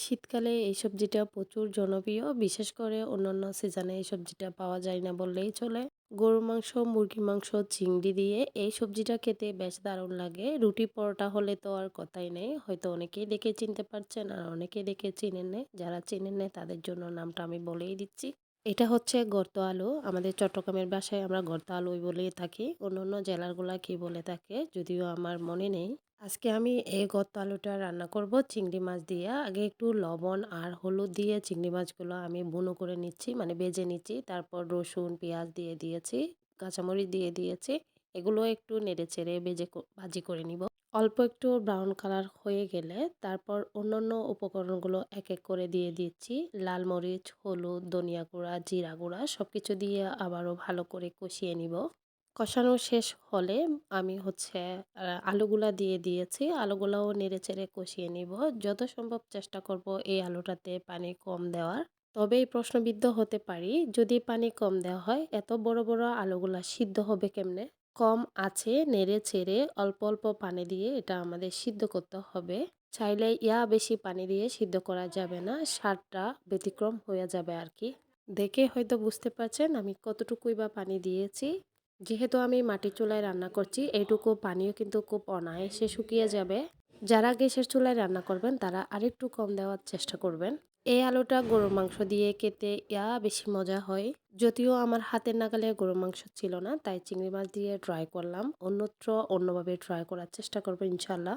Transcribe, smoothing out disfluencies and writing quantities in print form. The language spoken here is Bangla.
শীতকালে এই সবজিটা প্রচুর জনপ্রিয়। বিশেষ করে অন্যান্য সিজনে এই সবজিটা পাওয়া যায় না বললেই চলে। গরুর মাংস, মুরগির মাংস, চিংড়ি দিয়ে এই সবজিটা খেতে বেশ দারুণ লাগে। রুটি পরোটা হলে তো আর কথাই নেই। হয়তো অনেকেই দেখে চিনতে পারছেন আর অনেকেই দেখে চিনেন না। যারা চিনেন না তাদের জন্য নামটা আমি বলেই দিচ্ছি। এটা হচ্ছে গর্ত আলু। আমাদের চট্টগ্রামের ভাষায় আমরা গর্ত আলুই বলেই থাকি। অন্যান্য জেলাগুলা কি বলে থাকে যদিও আমার মনে নেই। আজকে আমি এই গর্ত আলুটা রান্না করব চিংড়ি মাছ দিয়ে। আগে একটু লবণ আর হলুদ দিয়ে চিংড়ি মাছগুলো আমি বুনো করে নিচ্ছি, মানে ভেজে নিচ্ছি। তারপর রসুন, পেঁয়াজ দিয়ে দিয়েছি, কাঁচামরিচ দিয়ে দিয়েছি। এগুলো একটু নেড়েচেড়ে ভাজি করে নিব। অল্প একটু ব্রাউন কালার হয়ে গেলে তারপর অন্যান্য উপকরণগুলো এক এক করে দিয়ে দিচ্ছি। লাল মরিচ, হলুদ, ধনিয়া গুঁড়া, জিরা গুঁড়া সবকিছু দিয়ে আবারও ভালো করে কষিয়ে নিব। কষানো শেষ হলে আমি আলুগুলা দিয়ে দিয়েছি। আলুগুলাও নেড়েচেড়ে কষিয়ে নিব। যত সম্ভব চেষ্টা করব এই আলুটাতে পানি কম দেওয়ার। তবেই প্রশ্নবিদ্ধ হতে পারি, যদি পানি কম দেওয়া হয় এত বড় বড় আলুগুলা সিদ্ধ হবে কেমনে? কম আছে নেড়ে চেড়ে অল্প অল্প পানি দিয়ে এটা আমাদের সিদ্ধ করতে হবে। চাইলে বেশি পানি দিয়ে সিদ্ধ করা যাবে না, স্বাদটা ব্যতিক্রম হয়ে যাবে আর কি। দেখে হয়তো বুঝতে পারছেন আমি কতটুকুই বা পানি দিয়েছি। যেহেতু আমি মাটির চুলায় রান্না করছি, এইটুকু পানিও কিন্তু খুব অনায়াসে শুকিয়ে যাবে। যারা গ্যাসের চুলায় রান্না করবেন তারা আরেকটু কম দেওয়ার চেষ্টা করবেন। এই আলুটা গরুর মাংস দিয়ে খেতে বেশি মজা হয়। যদিও আমার হাতের নাগালে গরুর মাংস ছিল না, তাই চিংড়ি মাছ দিয়ে ট্রাই করলাম। অন্যত্র অন্যভাবে ট্রাই করার চেষ্টা করবো ইনশাল্লাহ।